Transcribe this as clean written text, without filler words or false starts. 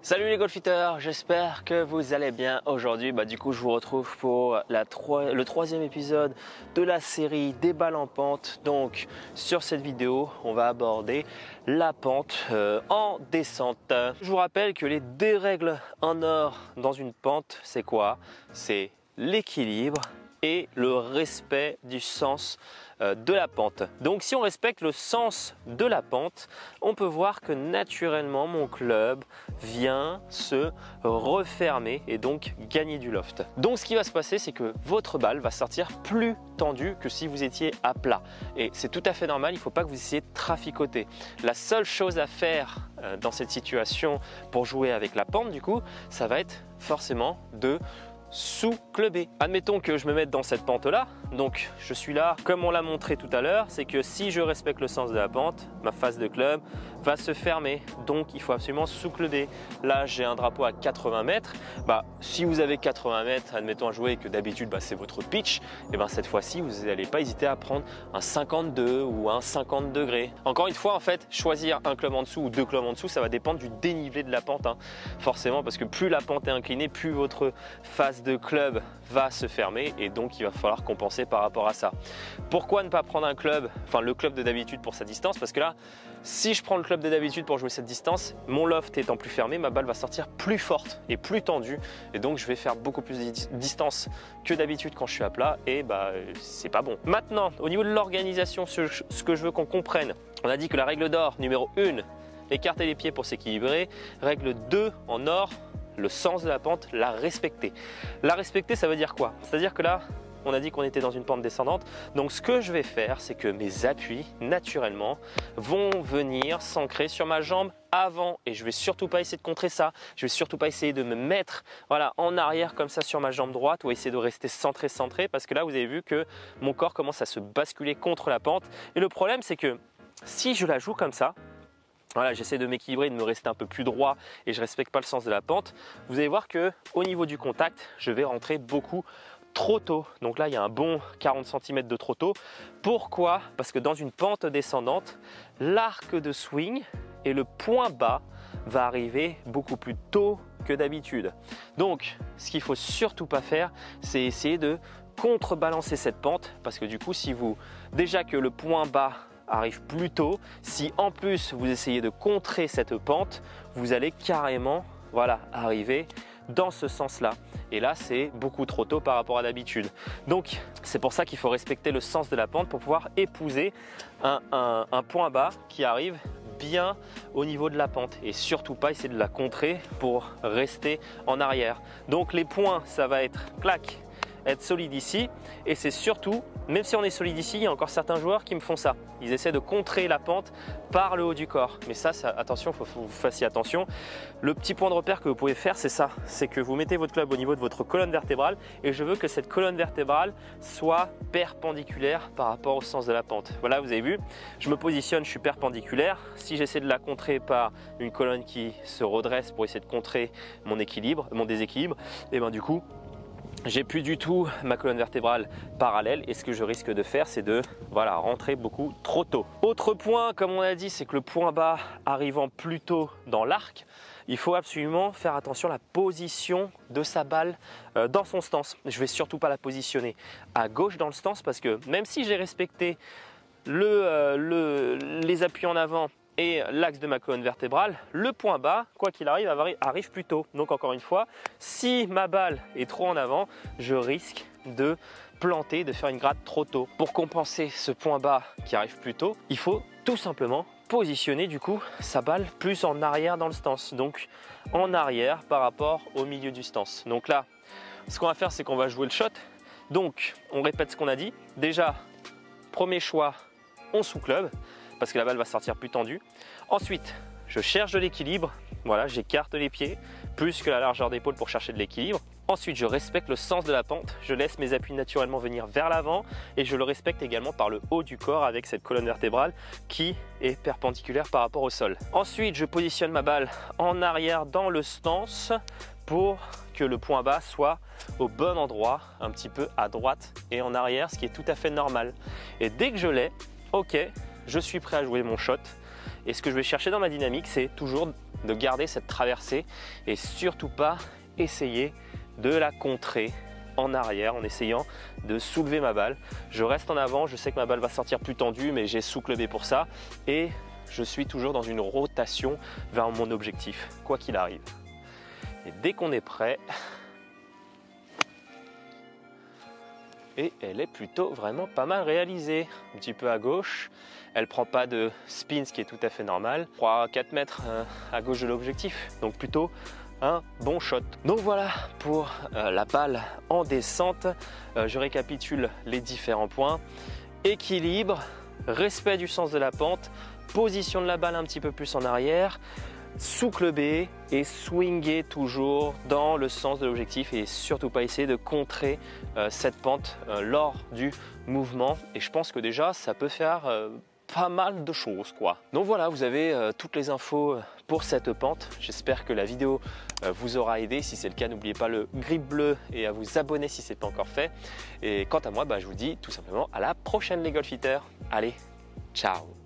Salut les golfiteurs, j'espère que vous allez bien aujourd'hui. Du coup, je vous retrouve pour le troisième épisode de la série des balles en pente. Donc, sur cette vidéo, on va aborder la pente en descente. Je vous rappelle que les deux règles en or dans une pente, c'est quoi? C'est l'équilibre et le respect du sens de la pente. Donc si on respecte le sens de la pente, on peut voir que naturellement mon club vient se refermer et donc gagner du loft. Donc ce qui va se passer, c'est que votre balle va sortir plus tendue que si vous étiez à plat. Et c'est tout à fait normal, il ne faut pas que vous essayiez de traficoter. La seule chose à faire dans cette situation pour jouer avec la pente, du coup, ça va être forcément de sous-clubber. Admettons que je me mette dans cette pente là, donc je suis là comme on l'a montré tout à l'heure, c'est que si je respecte le sens de la pente, ma face de club va se fermer, donc il faut absolument sous-clubber. Là j'ai un drapeau à 80 mètres, si vous avez 80 mètres, admettons à jouer et que d'habitude c'est votre pitch, et cette fois-ci vous n'allez pas hésiter à prendre un 52 ou un 50 degrés. Encore une fois, en fait, choisir un club en dessous ou deux clubs en dessous, ça va dépendre du dénivelé de la pente, forcément, parce que plus la pente est inclinée, plus votre face de club va se fermer et donc il va falloir compenser par rapport à ça. Pourquoi ne pas prendre un club, le club de d'habitude pour sa distance? Parce que là, si je prends le club de d'habitude pour jouer cette distance, mon loft étant plus fermé, ma balle va sortir plus forte et plus tendue et donc je vais faire beaucoup plus de distance que d'habitude quand je suis à plat et c'est pas bon. Maintenant, au niveau de l'organisation, ce que je veux qu'on comprenne, on a dit que la règle d'or numéro 1, écarter les pieds pour s'équilibrer. Règle 2 en or, le sens de la pente, la respecter. La respecter, ça veut dire quoi? C'est-à-dire que là, on a dit qu'on était dans une pente descendante. Donc ce que je vais faire, c'est que mes appuis, naturellement, vont venir s'ancrer sur ma jambe avant. Et je vais surtout pas essayer de contrer ça. Je vais surtout pas essayer de me mettre en arrière comme ça sur ma jambe droite ou essayer de rester centré. Parce que là, vous avez vu que mon corps commence à se basculer contre la pente. Et le problème, c'est que si je la joue comme ça, j'essaie de m'équilibrer, de me rester un peu plus droit et je ne respecte pas le sens de la pente. Vous allez voir qu'au niveau du contact, je vais rentrer beaucoup trop tôt. Donc là, il y a un bon 40 cm de trop tôt. Pourquoi? Parce que dans une pente descendante, l'arc de swing et le point bas va arriver beaucoup plus tôt que d'habitude. Donc, ce qu'il ne faut surtout pas faire, c'est essayer de contrebalancer cette pente parce que du coup, déjà que le point bas arrive plus tôt, si en plus vous essayez de contrer cette pente, vous allez carrément arriver dans ce sens-là. Et là, c'est beaucoup trop tôt par rapport à d'habitude. Donc, c'est pour ça qu'il faut respecter le sens de la pente pour pouvoir épouser un point bas qui arrive bien au niveau de la pente et surtout pas essayer de la contrer pour rester en arrière. Donc, les points, ça va être clac, être solide ici et c'est surtout, même si on est solide ici, il y a encore certains joueurs qui me font ça. Ils essaient de contrer la pente par le haut du corps. Mais ça attention, il faut que vous fassiez attention. Le petit point de repère que vous pouvez faire, c'est ça. C'est que vous mettez votre club au niveau de votre colonne vertébrale et je veux que cette colonne vertébrale soit perpendiculaire par rapport au sens de la pente. Voilà, vous avez vu, je me positionne, je suis perpendiculaire. Si j'essaie de la contrer par une colonne qui se redresse pour essayer de contrer mon déséquilibre, et du coup, j'ai plus du tout ma colonne vertébrale parallèle et ce que je risque de faire, c'est de rentrer beaucoup trop tôt. Autre point, comme on a dit, c'est que le point bas arrivant plus tôt dans l'arc, il faut absolument faire attention à la position de sa balle dans son stance. Je ne vais surtout pas la positionner à gauche dans le stance parce que même si j'ai respecté les appuis en avant et l'axe de ma colonne vertébrale, le point bas, quoi qu'il arrive, arrive plus tôt. Donc encore une fois, si ma balle est trop en avant, je risque de planter, de faire une gratte trop tôt. Pour compenser ce point bas qui arrive plus tôt, il faut tout simplement positionner du coup sa balle plus en arrière dans le stance. Donc en arrière par rapport au milieu du stance. Donc là, ce qu'on va faire, c'est qu'on va jouer le shot. Donc on répète ce qu'on a dit. Déjà, premier choix, on sous-club, parce que la balle va sortir plus tendue. Ensuite, je cherche de l'équilibre. J'écarte les pieds plus que la largeur d'épaule pour chercher de l'équilibre. Ensuite, je respecte le sens de la pente. Je laisse mes appuis naturellement venir vers l'avant et je le respecte également par le haut du corps avec cette colonne vertébrale qui est perpendiculaire par rapport au sol. Ensuite, je positionne ma balle en arrière dans le stance pour que le point bas soit au bon endroit, un petit peu à droite et en arrière, ce qui est tout à fait normal. Et dès que je l'ai, ok, je suis prêt à jouer mon shot Et ce que je vais chercher dans ma dynamique, c'est toujours de garder cette traversée et surtout pas essayer de la contrer en arrière en essayant de soulever ma balle. Je reste en avant, je sais que ma balle va sortir plus tendue, mais j'ai sous-clubé pour ça et je suis toujours dans une rotation vers mon objectif, quoi qu'il arrive. Et dès qu'on est prêt, et elle est plutôt vraiment pas mal réalisée. Un petit peu à gauche, elle prend pas de spin, ce qui est tout à fait normal. 3-4 mètres à gauche de l'objectif, donc plutôt un bon shot. Donc voilà pour la balle en descente. Je récapitule les différents points. Équilibre, respect du sens de la pente, position de la balle un petit peu plus en arrière, sous-cluber et swinger toujours dans le sens de l'objectif et surtout pas essayer de contrer cette pente lors du mouvement. Et je pense que déjà ça peut faire pas mal de choses quoi. Donc voilà, vous avez toutes les infos pour cette pente. J'espère que la vidéo vous aura aidé. Si c'est le cas, n'oubliez pas le grip bleu et à vous abonner si ce n'est pas encore fait. Et quant à moi, je vous dis tout simplement à la prochaine les golfiteurs. Allez, ciao!